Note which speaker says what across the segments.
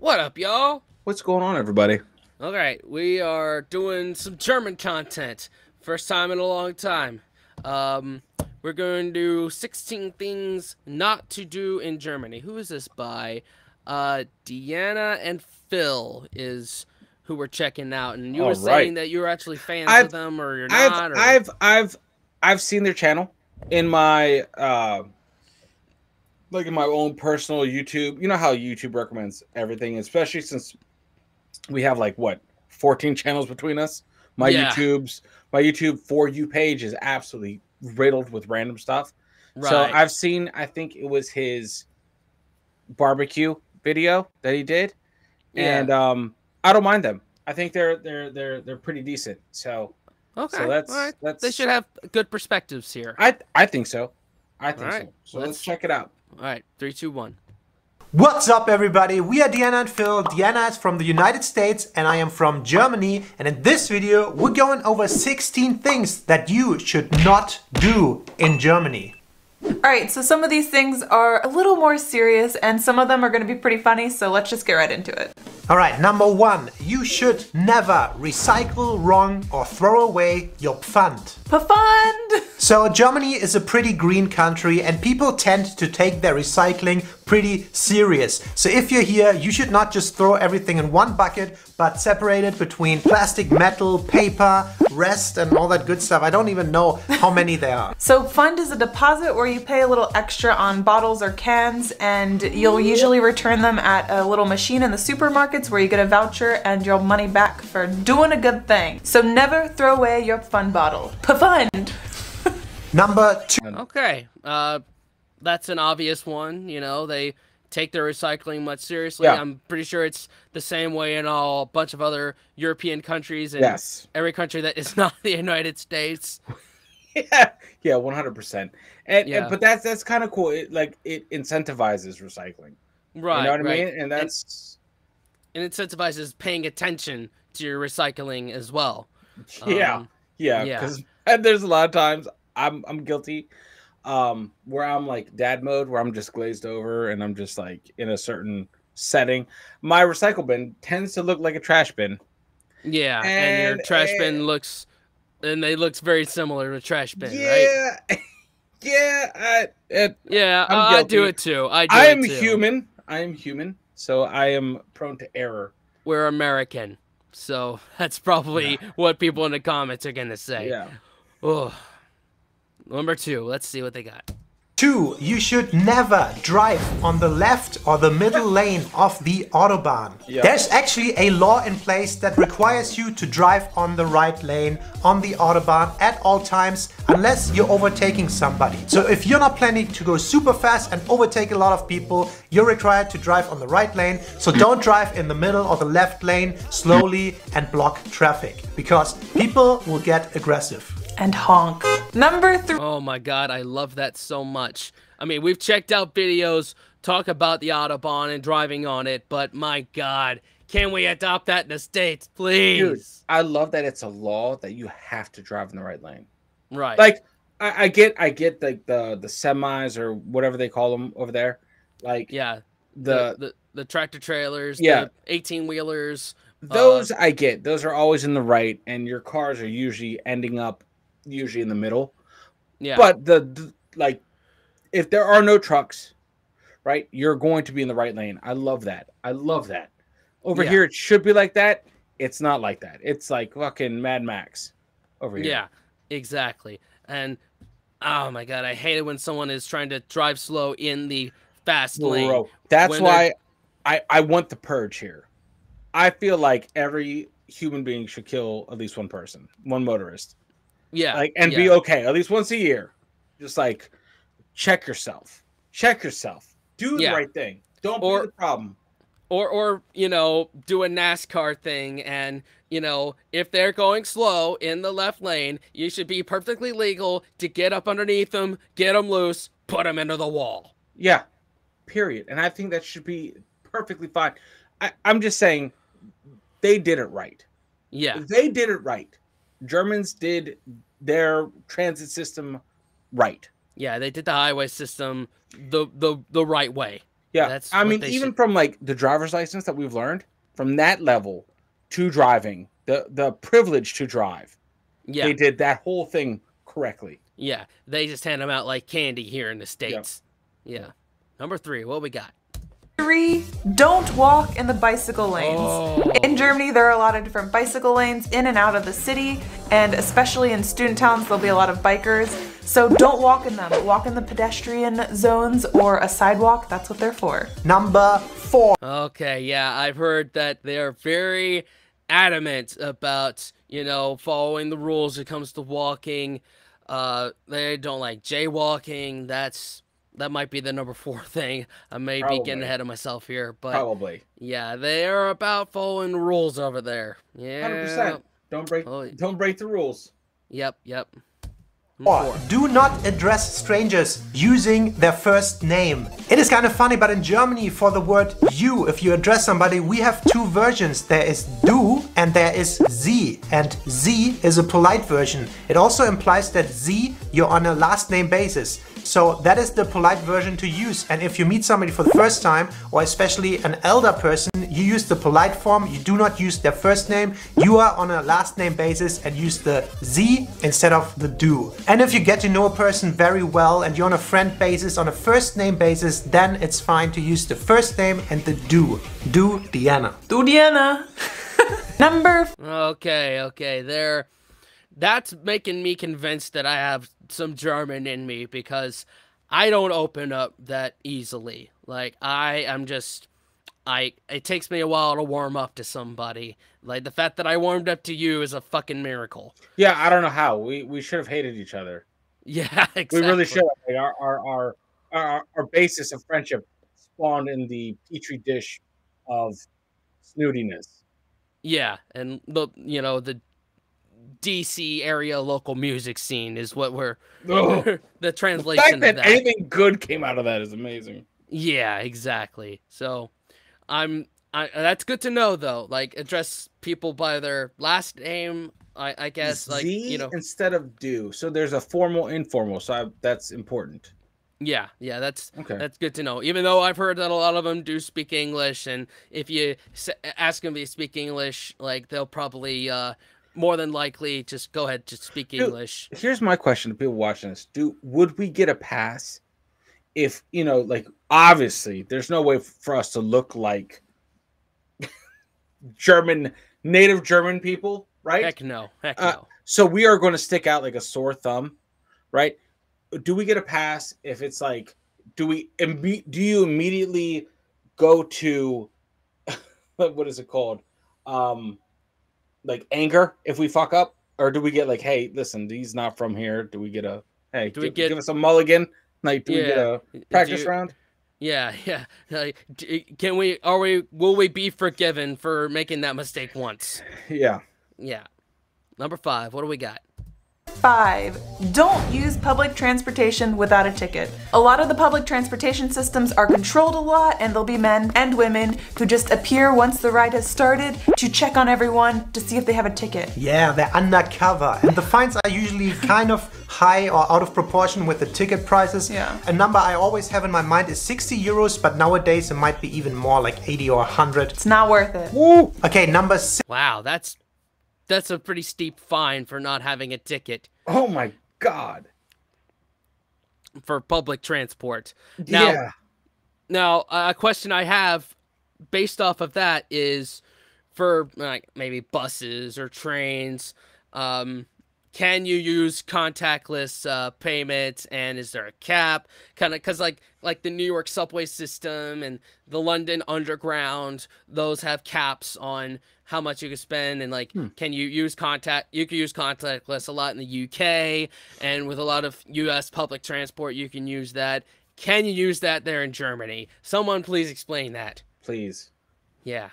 Speaker 1: What up, y'all?
Speaker 2: What's going on, everybody?
Speaker 1: Alright, we are doing some German content. First time in a long time. Um, we're going to do 16 things not to do in Germany. Who is this by? Deanna and Phil is who we're checking out. And you
Speaker 2: All
Speaker 1: were
Speaker 2: right.
Speaker 1: saying that you were actually fans of
Speaker 2: I've
Speaker 1: them, or you're
Speaker 2: I've
Speaker 1: not, or...
Speaker 2: I've I've I've seen their channel in my like in my own personal YouTube. You know how YouTube recommends everything, especially since we have like what 14 channels between us. My
Speaker 1: Yeah,
Speaker 2: YouTube's my YouTube For You page is absolutely riddled with random stuff. So
Speaker 1: right.
Speaker 2: I've seen, I think it was his barbecue video that he did,
Speaker 1: Yeah.
Speaker 2: and I don't mind them. I think they're pretty decent. So
Speaker 1: Okay, alright. They
Speaker 2: that's
Speaker 1: should have good perspectives here.
Speaker 2: I think so. I think
Speaker 1: Alright,
Speaker 2: so. So let's check it out.
Speaker 1: Alright, 3, 2, 1.
Speaker 3: What's up, everybody? We are Deanna and Phil. Deanna is from the United States and I am from Germany. And in this video, we're going over 16 things that you should not do in Germany.
Speaker 4: Alright, so some of these things are a little more serious and some of them are going to be pretty funny, so let's just get right into it.
Speaker 3: All right, number one, you should never recycle wrong or throw away your Pfand.
Speaker 4: Pfand!
Speaker 3: So Germany is a pretty green country and people tend to take their recycling pretty serious. So if you're here, you should not just throw everything in one bucket, but separate it between plastic, metal, paper, rest, and all that good stuff. I don't even know how many there are.
Speaker 4: So Pfand is a deposit where you pay a little extra on bottles or cans and you'll usually return them at a little machine in the supermarkets where you get a voucher and your money back for doing a good thing. So never throw away your Pfand bottle. Pfand!
Speaker 3: Number two.
Speaker 1: Okay, that's an obvious one. You know, they take their recycling much seriously.
Speaker 2: Yeah.
Speaker 1: I'm pretty sure it's the same way in a bunch of other European countries and
Speaker 2: Yes.
Speaker 1: every country that is not the United States.
Speaker 2: Yeah, 100%.
Speaker 1: Yeah.
Speaker 2: But that's kind of cool. It incentivizes recycling.
Speaker 1: Right,
Speaker 2: You know what
Speaker 1: right.
Speaker 2: I mean? And that's
Speaker 1: And incentivizes paying attention to your recycling as well.
Speaker 2: yeah.
Speaker 1: yeah.
Speaker 2: Because there's a lot of times I'm guilty. Where I'm like dad mode, where I'm just glazed over and I'm just like in a certain setting. My recycle bin tends to look like a trash bin.
Speaker 1: Yeah, and your trash bin looks, and they looks very similar to a trash bin, right?
Speaker 2: Yeah. Yeah,
Speaker 1: Yeah,
Speaker 2: I'm
Speaker 1: I do
Speaker 2: guilty.
Speaker 1: it too. I
Speaker 2: am
Speaker 1: do it too.
Speaker 2: human. I am human, so I am prone to error.
Speaker 1: We're American, so that's probably what people in the comments are gonna say.
Speaker 2: Yeah.
Speaker 1: Oh, number 2. Let's see what they got.
Speaker 3: Two, you should never drive on the left or the middle lane of the Autobahn.
Speaker 2: Yeah.
Speaker 3: There's actually a law in place that requires you to drive on the right lane on the Autobahn at all times unless you're overtaking somebody. So if you're not planning to go super fast and overtake a lot of people, you're required to drive on the right lane. So don't drive in the middle or the left lane slowly and block traffic because people will get aggressive.
Speaker 4: And honk. Number 3.
Speaker 1: Oh my god, I love that so much. I mean, we've checked out videos talk about the Autobahn and driving on it, but my god, can we adopt that in the States, please?
Speaker 2: Dude, I love that it's a law that you have to drive in the right lane.
Speaker 1: Right.
Speaker 2: Like I get like the semis or whatever they call them over there. Like
Speaker 1: yeah,
Speaker 2: the
Speaker 1: the tractor trailers,
Speaker 2: Yeah.
Speaker 1: the 18-wheelers.
Speaker 2: those I get. Those are always in the right, and your cars are usually ending up usually in the middle.
Speaker 1: Yeah.
Speaker 2: But the like if there are no trucks, right, you're going to be in the right lane. I love that. I love that. Over
Speaker 1: Yeah.
Speaker 2: here it should be like that. It's not like that. It's like fucking Mad Max over here.
Speaker 1: Yeah, exactly. And oh my god, I hate it when someone is trying to drive slow in the fast lane.
Speaker 2: Bro, that's
Speaker 1: when
Speaker 2: why I want the purge here. I feel like every human being should kill at least one person, one motorist.
Speaker 1: Yeah.
Speaker 2: Like and
Speaker 1: yeah.
Speaker 2: be okay at least once a year. Just like check yourself. Check yourself. Do the
Speaker 1: Yeah.
Speaker 2: right thing. Don't
Speaker 1: Or-
Speaker 2: be the problem.
Speaker 1: Or you know, do a NASCAR thing, and you know, if they're going slow in the left lane, you should be perfectly legal to get up underneath them, get them loose, put them into the wall.
Speaker 2: Yeah. Period. And I think that should be perfectly fine. I'm just saying they did it right.
Speaker 1: Yeah.
Speaker 2: They did it right. Germans did their transit system right.
Speaker 1: Yeah, they did the highway system the right way.
Speaker 2: Yeah,
Speaker 1: That's
Speaker 2: I
Speaker 1: what
Speaker 2: mean,
Speaker 1: they
Speaker 2: even
Speaker 1: should.
Speaker 2: from like the driver's license that we've learned from that level to driving, the privilege to drive,
Speaker 1: Yeah,
Speaker 2: they did that whole thing correctly.
Speaker 1: yeah. They just hand them out like candy here in the
Speaker 2: Yep.
Speaker 1: states. Yeah. Number 3, what we got?
Speaker 4: 3, don't walk in the bicycle lanes.
Speaker 1: Oh.
Speaker 4: In Germany, there are a lot of different bicycle lanes in and out of the city, and especially in student towns, there'll be a lot of bikers. So don't walk in them. Walk in the pedestrian zones or a sidewalk. That's what they're for.
Speaker 3: Number 4.
Speaker 1: Okay, yeah, I've heard that they're very adamant about, following the rules when it comes to walking. They don't like jaywalking. That might be the number 4 thing. I may be getting
Speaker 2: Probably.
Speaker 1: ahead of myself here, but
Speaker 2: Probably.
Speaker 1: yeah, they are about following the rules over there. Yeah.
Speaker 2: 100%. Don't break the rules.
Speaker 1: Yep.
Speaker 3: Or do not address strangers using their first name. It is kind of funny, but in Germany for the word you, if you address somebody, we have 2 versions. There is du and there is sie. And sie is a polite version. It also implies that sie, you're on a last name basis. So that is the polite version to use. And if you meet somebody for the first time, or especially an elder person, you use the polite form. You do not use their first name. You are on a last name basis and use the sie instead of the du. And if you get to know a person very well and you're on a friend basis, on a first name basis, then it's fine to use the first name and the du. Du Diana.
Speaker 4: Du Diana. Number
Speaker 1: Okay. That's making me convinced that I have some German in me because I don't open up that easily. Like it takes me a while to warm up to somebody. Like the fact that I warmed up to you is a fucking miracle.
Speaker 2: Yeah, I don't know how. We should have hated each other.
Speaker 1: Yeah, exactly.
Speaker 2: We really should have. Like our basis of friendship spawned in the petri dish of snootiness.
Speaker 1: Yeah, and the DC area local music scene is what we're
Speaker 2: Ugh.
Speaker 1: the
Speaker 2: The
Speaker 1: translation
Speaker 2: fact
Speaker 1: of
Speaker 2: that
Speaker 1: that.
Speaker 2: anything good came out of that is amazing.
Speaker 1: Yeah, exactly. So that's good to know though. Like address people by their last name. I guess like
Speaker 2: Z instead of do. So there's a formal, informal. So that's important.
Speaker 1: Yeah, that's
Speaker 2: Okay.
Speaker 1: that's good to know. Even though I've heard that a lot of them do speak English, and if you ask them to speak English, like they'll probably more than likely just go ahead to speak English.
Speaker 2: Here's my question to people watching this: would we get a pass if like obviously there's no way for us to look like native German people, right?
Speaker 1: Heck no.
Speaker 2: So we are going to stick out like a sore thumb, right? Do we get a pass if it's like, do you immediately go to what is it called? Like anger if we fuck up, or do we get like, hey, listen, he's not from here? Do we get give us a mulligan? Like, do we get a practice round?
Speaker 1: Yeah. Like, will we be forgiven for making that mistake once?
Speaker 2: Yeah.
Speaker 1: Number 5, what do we got?
Speaker 4: 5, don't use public transportation without a ticket. A lot of the public transportation systems are controlled a lot, and there'll be men and women who just appear once the ride has started to check on everyone to see if they have a ticket.
Speaker 3: Yeah, they're undercover. And the fines are usually kind of high or out of proportion with the ticket prices.
Speaker 4: Yeah.
Speaker 3: A number I always have in my mind is 60 euros, but nowadays it might be even more, like 80 or 100.
Speaker 4: It's not worth it.
Speaker 3: Woo! Okay, number 6.
Speaker 1: Wow, that's a pretty steep fine for not having a ticket
Speaker 2: Oh my god.
Speaker 1: for public transport.
Speaker 2: Now,
Speaker 1: a question I have based off of that is for like maybe buses or trains, can you use contactless payments, and is there a cap? Kind of because like the New York subway system and the London Underground, those have caps on how much you can spend, and like can you use you can use contactless a lot in the UK, and with a lot of US public transport you can use that. Can you use that there in Germany? Someone please explain that.
Speaker 2: please.
Speaker 1: Yeah.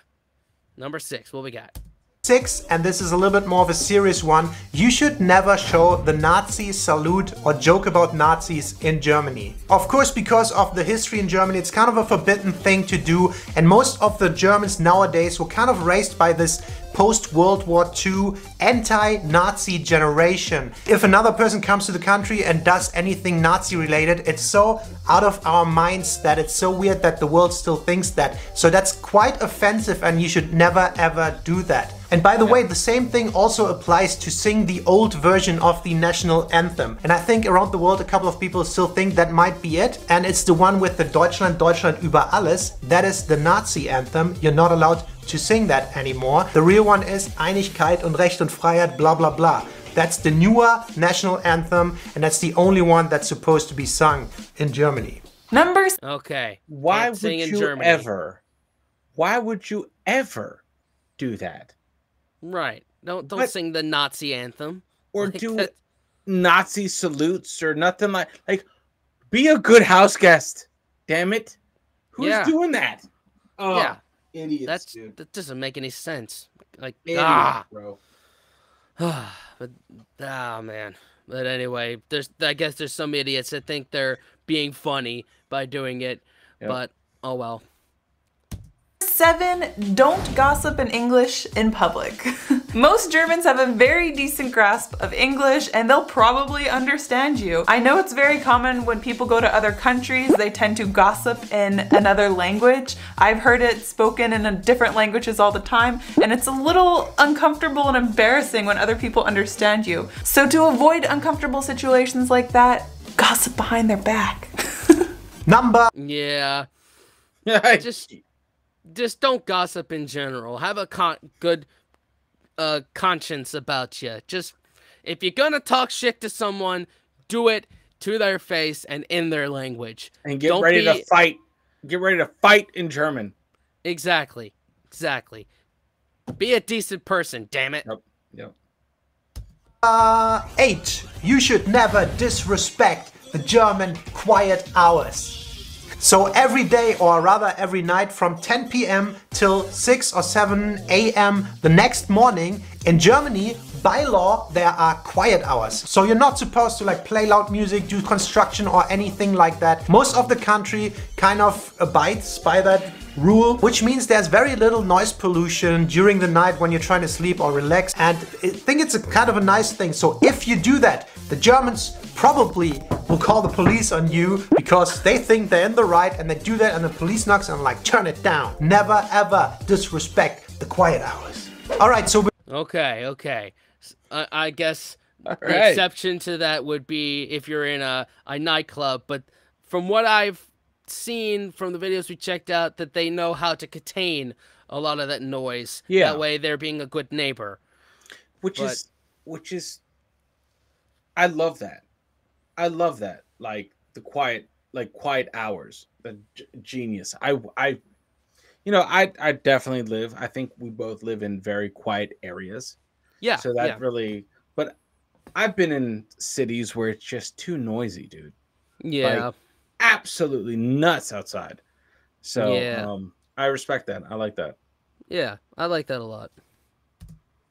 Speaker 1: Number 6, what we got?
Speaker 3: 6, and this is a little bit more of a serious one, you should never show the Nazi salute or joke about Nazis in Germany. Of course, because of the history in Germany, it's kind of a forbidden thing to do, and most of the Germans nowadays were kind of raised by this post-World War II anti-Nazi generation. If another person comes to the country and does anything Nazi related, it's so out of our minds that it's so weird that the world still thinks that. So that's quite offensive, and you should never ever do that. And by the way, the same thing also applies to sing the old version of the national anthem. And I think around the world a couple of people still think that might be it. And it's the one with the Deutschland, Deutschland über alles. That is the Nazi anthem. You're not allowed to sing that anymore. The real one is Einigkeit und Recht und Freiheit, blah blah blah. That's the newer national anthem, and that's the only one that's supposed to be sung in Germany.
Speaker 1: Okay.
Speaker 2: Why
Speaker 1: Can't
Speaker 2: would
Speaker 1: sing in
Speaker 2: you
Speaker 1: Germany.
Speaker 2: ever? Why would you ever do that?
Speaker 1: Right. Don't
Speaker 2: What?
Speaker 1: sing the Nazi anthem.
Speaker 2: Or
Speaker 1: Like
Speaker 2: do
Speaker 1: that-
Speaker 2: Nazi salutes or nothing like be a good house guest. Damn it. Who's
Speaker 1: Yeah.
Speaker 2: doing that? Oh,
Speaker 1: Yeah.
Speaker 2: idiots, dude.
Speaker 1: That doesn't make any sense. Like
Speaker 2: Idiots, bro.
Speaker 1: but man. But anyway, I guess there's some idiots that think they're being funny by doing it.
Speaker 2: Yep.
Speaker 1: But oh well.
Speaker 4: 7, don't gossip in English in public. Most Germans have a very decent grasp of English and they'll probably understand you. I know it's very common when people go to other countries, they tend to gossip in another language. I've heard it spoken in different languages all the time, and it's a little uncomfortable and embarrassing when other people understand you. So to avoid uncomfortable situations like that, gossip behind their back.
Speaker 3: Number
Speaker 1: Yeah. Just don't gossip in general. Have a good conscience about you. Just if you're gonna talk shit to someone, do it to their face and in their language.
Speaker 2: And get
Speaker 1: Don't
Speaker 2: ready to
Speaker 1: be-
Speaker 2: fight. Get ready to fight in German.
Speaker 1: Exactly. Be a decent person, damn it.
Speaker 2: Yep.
Speaker 3: 8, you should never disrespect the German quiet hours. So every day, or rather every night, from 10 p.m. till 6 or 7 a.m. the next morning, in Germany, by law, there are quiet hours. So you're not supposed to like play loud music, do construction or anything like that. Most of the country kind of abides by that rule, which means there's very little noise pollution during the night when you're trying to sleep or relax. And I think it's a kind of a nice thing. So if you do that, the Germans probably will call the police on you because they think they're in the right, and they do that and the police knocks and like, turn it down. Never ever disrespect the quiet hours. All right, so
Speaker 1: Okay. I guess the
Speaker 2: right.
Speaker 1: exception to that would be if you're in a nightclub. But from what I've seen from the videos we checked out, that they know how to contain a lot of that noise.
Speaker 2: Yeah.
Speaker 1: That way they're being a good neighbor.
Speaker 2: Which is I love that. Like the quiet hours. The genius. I definitely live. I think we both live in very quiet areas.
Speaker 1: Yeah.
Speaker 2: So that really, but I've been in cities where it's just too noisy, dude.
Speaker 1: Yeah.
Speaker 2: Like, absolutely nuts outside. So
Speaker 1: Yeah.
Speaker 2: I respect that. I like that.
Speaker 1: Yeah. I like that a lot.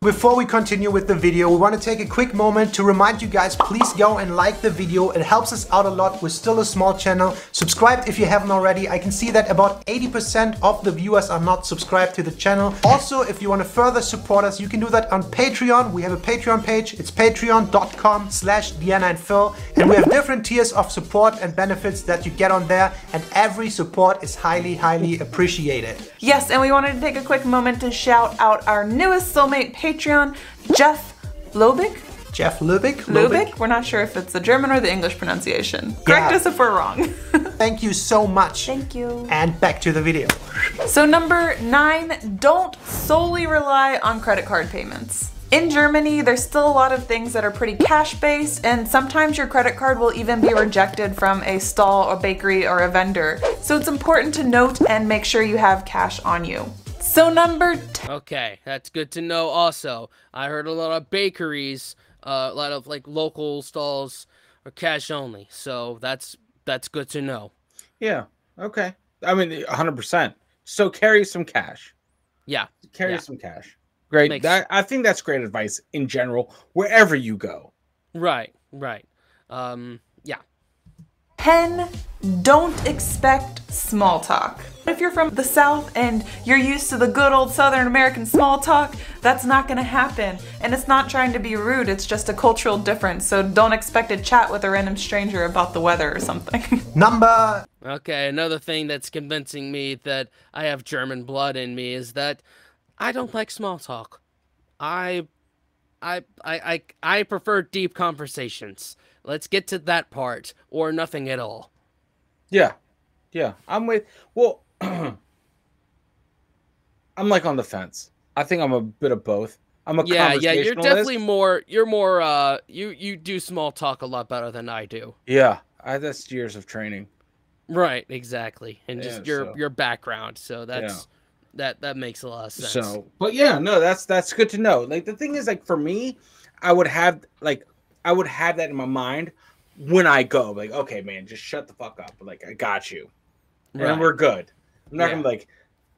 Speaker 3: before we continue with the video, we want to take a quick moment to remind you guys, please go and like the video. It helps us out a lot. We're still a small channel. Subscribe if you haven't already. I can see that about 80% of the viewers are not subscribed to the channel. Also, if you want to further support us, you can do that on Patreon. We have a Patreon page. It's patreon.com/DeannaandPhil. And we have different tiers of support and benefits that you get on there. And every support is highly, highly appreciated.
Speaker 4: Yes, and we wanted to take a quick moment to shout out our newest soulmate Patreon, Jeff Lobig.
Speaker 3: Jeff Lubig?
Speaker 4: Lubig? We're not sure if it's the German or the English pronunciation. Correct us if we're wrong.
Speaker 3: Thank you so much.
Speaker 4: Thank you.
Speaker 3: And back to the video.
Speaker 4: So number 9, don't solely rely on credit card payments. In Germany, there's still a lot of things that are pretty cash-based, and sometimes your credit card will even be rejected from a stall or bakery or a vendor. So it's important to note and make sure you have cash on you. So number 10.
Speaker 1: Okay, that's good to know also. I heard a lot of bakeries, a lot of like local stalls are cash only. So that's good to know.
Speaker 2: Yeah. Okay. I mean, 100%. So carry some cash.
Speaker 1: Yeah.
Speaker 2: Carry
Speaker 1: Yeah.
Speaker 2: some cash. Great. I think that's great advice in general, wherever you go.
Speaker 1: Right. Yeah.
Speaker 4: 10, don't expect small talk. If you're from the South and you're used to the good old Southern American small talk, that's not gonna happen. And it's not trying to be rude, it's just a cultural difference. So don't expect to chat with a random stranger about the weather or something.
Speaker 1: Okay, another thing that's convincing me that I have German blood in me is that I don't like small talk. I prefer deep conversations. Let's get to that part, or nothing at all.
Speaker 2: Yeah. I'm with. Well, I'm like on the fence. I think I'm a bit of both. I'm a conversationalist.
Speaker 1: Yeah. You're definitely more. You're more. You do small talk a lot better than I do.
Speaker 2: Yeah, that's years of training.
Speaker 1: Right. Exactly, and just
Speaker 2: so.
Speaker 1: your background. So that's that makes a lot of sense.
Speaker 2: So, but yeah, no, that's good to know. Like the thing is, like for me, I would have that in my mind when I go. Like, okay, man, just shut the fuck up. Like, I got you, and we're good. I'm not gonna be like,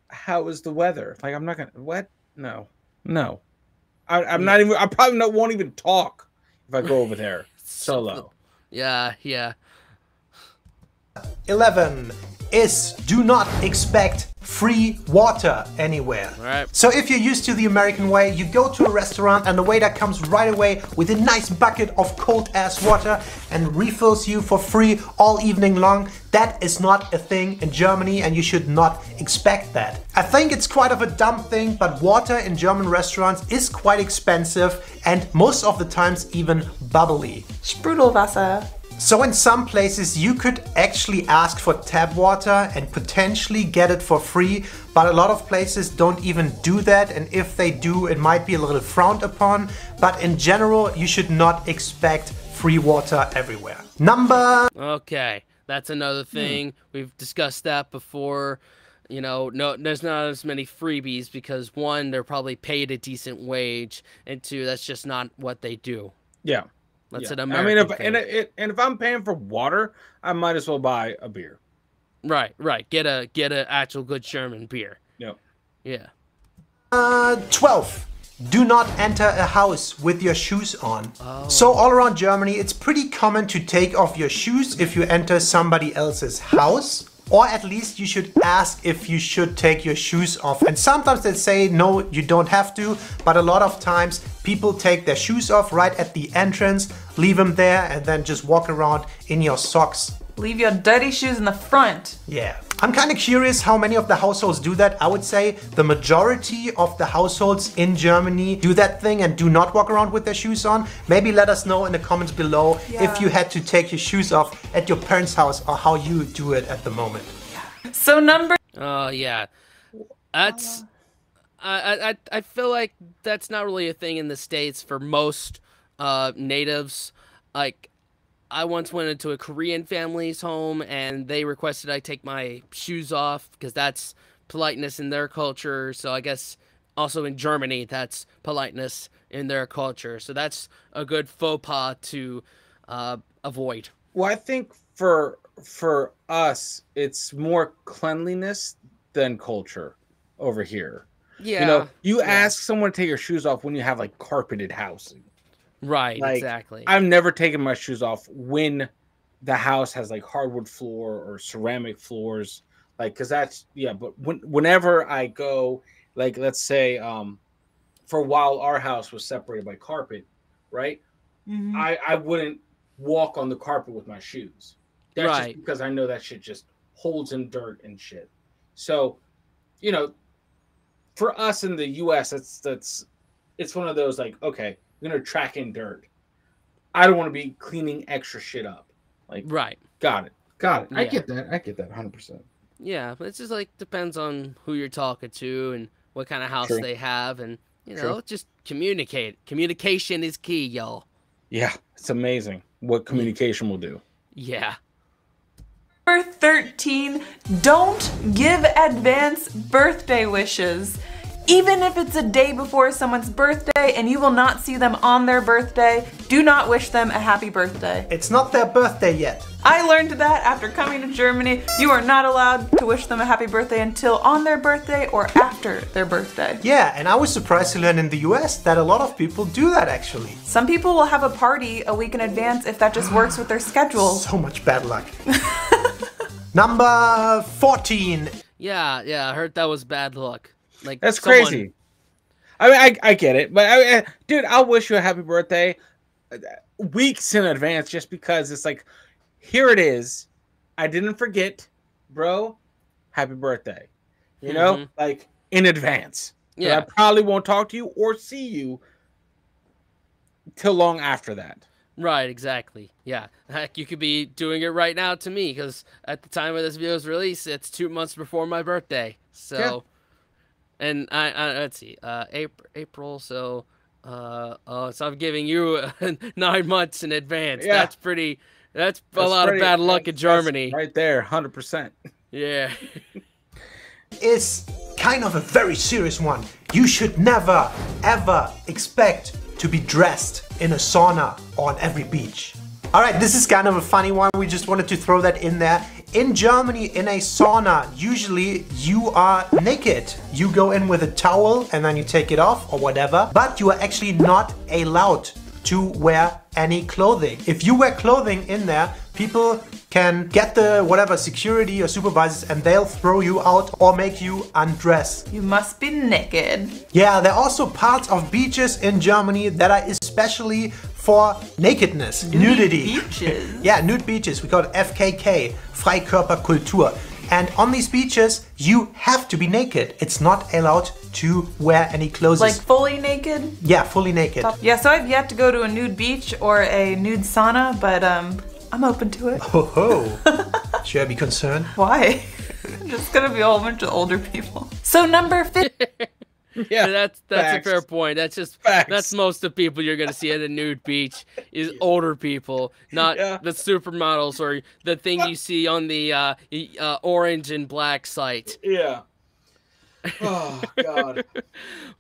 Speaker 2: how is the weather? Like, I'm not gonna what? No. I'm not even. I probably won't even talk if I go over there solo.
Speaker 1: Yeah.
Speaker 3: 11 is do not expect free water anywhere.
Speaker 1: Right.
Speaker 3: So if you're used to the American way, you go to a restaurant and the waiter comes right away with a nice bucket of cold ass water and refills you for free all evening long. That is not a thing in Germany and you should not expect that. I think it's quite of a dumb thing, but water in German restaurants is quite expensive and most of the times even bubbly.
Speaker 4: Sprudelwasser.
Speaker 3: So in some places you could actually ask for tap water and potentially get it for free, but a lot of places don't even do that, and if they do, it might be a little frowned upon. But in general, you should not expect free water everywhere.
Speaker 1: Okay, that's another thing. We've discussed that before. You know, no, there's not as many freebies because one, they're probably paid a decent wage, and two, that's just not what they do.
Speaker 2: Yeah.
Speaker 1: That's an American thing.
Speaker 2: If I'm paying for water, I might as well buy a beer.
Speaker 1: Right. Get a actual good German beer.
Speaker 2: Yep.
Speaker 1: Yeah.
Speaker 3: 12. Do not enter a house with your shoes on. Oh. So all around Germany, it's pretty common to take off your shoes if you enter somebody else's house. Or at least you should ask if you should take your shoes off. And sometimes they say, no, you don't have to. But a lot of times people take their shoes off right at the entrance, leave them there, and then just walk around in your socks.
Speaker 4: Leave your dirty shoes in the front.
Speaker 3: Yeah. I'm kind of curious how many of the households do that. I would say the majority of the households in Germany do that thing and do not walk around with their shoes on. Maybe let us know in the comments below if you had to take your shoes off at your parents' house or how you do it at the moment.
Speaker 4: So number...
Speaker 1: Oh, yeah. That's... I feel like that's not really a thing in the States for most natives. Like... I once went into a Korean family's home and they requested I take my shoes off because that's politeness in their culture. So I guess also in Germany, that's politeness in their culture. So that's a good faux pas to avoid.
Speaker 2: Well, I think for us, it's more cleanliness than culture over here.
Speaker 1: Yeah.
Speaker 2: You know, you ask someone to take your shoes off when you have like carpeted housing.
Speaker 1: Right,
Speaker 2: like,
Speaker 1: exactly.
Speaker 2: I've never taken my shoes off when the house has like hardwood floor or ceramic floors, like because that's But whenever I go, like let's say, for a while our house was separated by carpet, right? Mm-hmm. I wouldn't walk on the carpet with my shoes. That's just because I know that shit just holds in dirt and shit. So, you know, for us in the U.S., it's one of those like, okay, I'm gonna track in dirt. I don't want to be cleaning extra shit up. Like, got it. Yeah. I get that 100%.
Speaker 1: Yeah, but it's just like depends on who you're talking to and what kind of house they have, and you know, just communicate. Communication is key, y'all.
Speaker 2: Yeah, it's amazing what communication will do.
Speaker 1: Yeah.
Speaker 4: Number 13, don't give advance birthday wishes. Even if it's a day before someone's birthday and you will not see them on their birthday, do not wish them a happy birthday.
Speaker 3: It's not their birthday yet.
Speaker 4: I learned that after coming to Germany. You are not allowed to wish them a happy birthday until on their birthday or after their birthday.
Speaker 3: Yeah, and I was surprised to learn in the US that a lot of people do that actually.
Speaker 4: Some people will have a party a week in advance if that just works with their schedule.
Speaker 3: So much bad luck. Number 14.
Speaker 1: Yeah, I heard that was bad luck. Like
Speaker 2: That's crazy. I mean, I get it, but dude, I'll wish you a happy birthday weeks in advance just because it's like, here it is. I didn't forget, bro. Happy birthday. You know, like in advance. Yeah. I probably won't talk to you or see you till long after that.
Speaker 1: Right, exactly. Yeah. Heck, you could be doing it right now to me because at the time of this video's release, it's 2 months before my birthday. So, yeah. And I let's see, April. So, so I'm giving you 9 months in advance. Yeah. That's a lot of bad luck in Germany.
Speaker 2: Right there, 100%.
Speaker 1: Yeah.
Speaker 3: Is kind of a very serious one. You should never, ever expect to be dressed in a sauna on every beach. All right, this is kind of a funny one. We just wanted to throw that in there. In Germany, in a sauna, usually you are naked. You go in with a towel and then you take it off or whatever, but you are actually not allowed to wear any clothing. If you wear clothing in there, people can get the whatever security or supervisors and they'll throw you out or make you undress.
Speaker 4: You must be naked.
Speaker 3: Yeah, there are also parts of beaches in Germany that are especially for nakedness, nudity.
Speaker 4: Beaches.
Speaker 3: Yeah, nude beaches. We call it FKK, Freikörperkultur. And on these beaches, you have to be naked. It's not allowed to wear any clothes.
Speaker 4: Like fully naked?
Speaker 3: Yeah, fully naked.
Speaker 4: Yeah, so I've yet to go to a nude beach or a nude sauna, but I'm open to it.
Speaker 3: Ho ho. Should I be concerned?
Speaker 4: Why? It's gonna be a whole bunch of older people. So number 15.
Speaker 1: Yeah, that's a fair point. That's just that's most of the people you're gonna see at a nude beach is older people, not the supermodels or the thing you see on the orange and black site.
Speaker 2: Yeah. Oh God.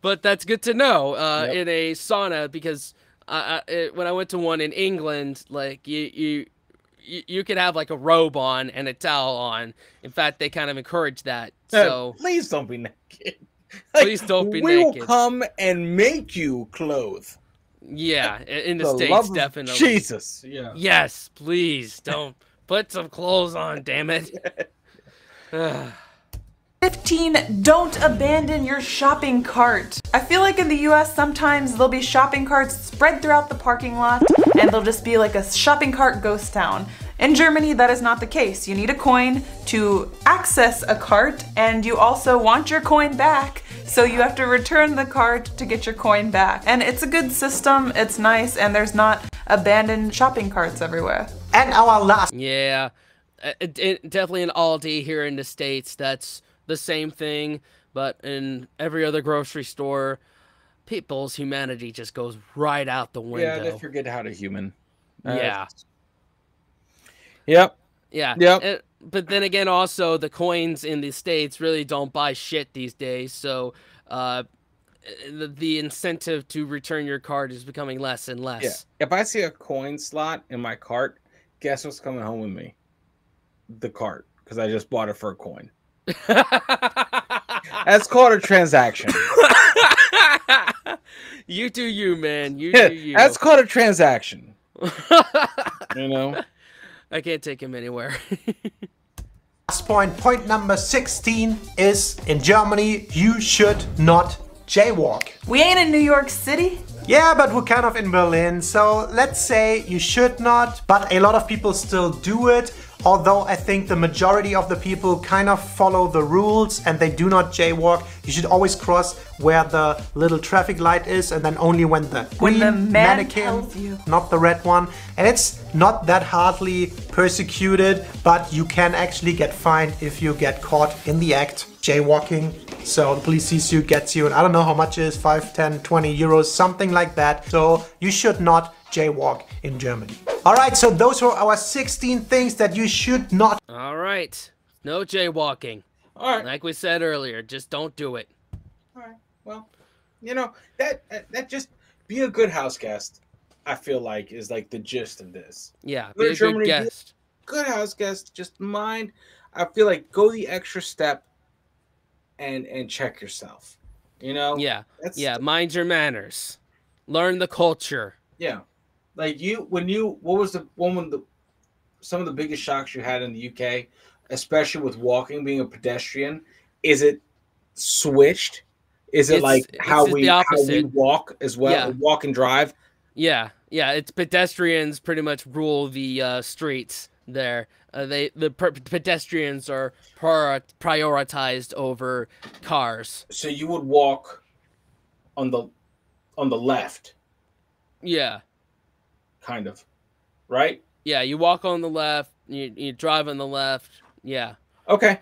Speaker 1: But that's good to know in a sauna because when I went to one in England, like you could have like a robe on and a towel on. In fact, they kind of encourage that. So
Speaker 2: please don't be naked.
Speaker 1: Please don't be naked.
Speaker 2: We will come and make you clothe.
Speaker 1: Yeah, in the States, definitely.
Speaker 2: Jesus. Yeah.
Speaker 1: Yes, please don't put some clothes on, damn it.
Speaker 4: 15, don't abandon your shopping cart. I feel like in the US sometimes there'll be shopping carts spread throughout the parking lot and they'll just be like a shopping cart ghost town. In Germany, that is not the case. You need a coin to access a cart and you also want your coin back. So you have to return the cart to get your coin back. And it's a good system, it's nice, and there's not abandoned shopping carts everywhere.
Speaker 3: And our last.
Speaker 1: Yeah, definitely an Aldi here in the States, that's the same thing, but in every other grocery store, people's humanity just goes right out the window.
Speaker 2: Yeah, they forget how to human.
Speaker 1: Yeah.
Speaker 2: Yep.
Speaker 1: Yeah.
Speaker 2: Yep.
Speaker 1: But then again, also the coins in the States really don't buy shit these days. So the incentive to return your card is becoming less and less.
Speaker 2: Yeah. If I see a coin slot in my cart, guess what's coming home with me? The cart, because I just bought it for a coin. That's called a transaction.
Speaker 1: You do you, man. You do you.
Speaker 2: That's called a transaction. You know?
Speaker 1: I can't take him anywhere.
Speaker 3: Last point number 16 is in Germany, you should not jaywalk.
Speaker 4: We ain't in New York City.
Speaker 3: Yeah, but we're kind of in Berlin, so let's say you should not, but a lot of people still do it. Although I think the majority of the people kind of follow the rules and they do not jaywalk. You should always cross where the little traffic light is and then only when the green mannequin,
Speaker 4: tells you.
Speaker 3: not the red one. And it's not that hardly persecuted, but you can actually get fined if you get caught in the act jaywalking. So the police sees you, gets you, and I don't know how much it is, 5, 10, 20 euros, something like that. So you should not jaywalk in Germany. All right, so those were our 16 things that you should not.
Speaker 1: All right, no jaywalking.
Speaker 2: All right.
Speaker 1: Like we said earlier, just don't do it.
Speaker 2: All right. Well, you know that just be a good house guest. I feel like is like the gist of this.
Speaker 1: Yeah,
Speaker 2: Go
Speaker 1: be
Speaker 2: to
Speaker 1: a good
Speaker 2: Germany, be a
Speaker 1: guest.
Speaker 2: good house guest. Just mind. I feel like go the extra step and check yourself. You know,
Speaker 1: Yeah,
Speaker 2: that's
Speaker 1: yeah. Mind your manners. Learn the culture.
Speaker 2: yeah. Like what was the one of the some of the biggest shocks you had in the UK, especially with walking, being a pedestrian? Is it switched? Is it like
Speaker 1: It's just the
Speaker 2: how we
Speaker 1: opposite.
Speaker 2: walk as well,
Speaker 1: Yeah,
Speaker 2: walk and drive?
Speaker 1: yeah, yeah. It's pedestrians pretty much rule the streets there. Pedestrians are prioritized over cars.
Speaker 2: So you would walk on the left,
Speaker 1: Yeah,
Speaker 2: kind of, right?
Speaker 1: yeah. You walk on the left. You drive on the left. Yeah,
Speaker 2: Okay,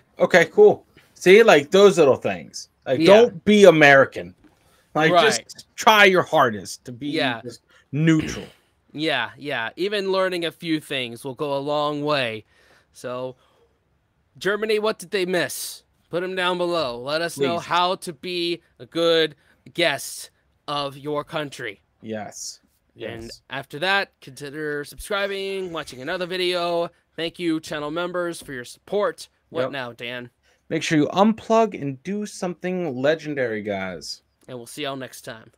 Speaker 2: cool. See, like those little things. Like,
Speaker 1: yeah.
Speaker 2: don't be American. Like,
Speaker 1: Right.
Speaker 2: just try your hardest to be
Speaker 1: Yeah.
Speaker 2: just neutral.
Speaker 1: Yeah, yeah. Even learning a few things will go a long way. So, Germany, what did they miss? Put them down below. Let us know
Speaker 2: Please.
Speaker 1: how to be a good guest of your country.
Speaker 2: Yes.
Speaker 1: And
Speaker 2: Yes.
Speaker 1: after that, consider subscribing, watching another video. Thank you, channel members, for your support. What
Speaker 2: Yep.
Speaker 1: now, Dan?
Speaker 2: Make sure you unplug and do something legendary, guys.
Speaker 1: And we'll see y'all next time.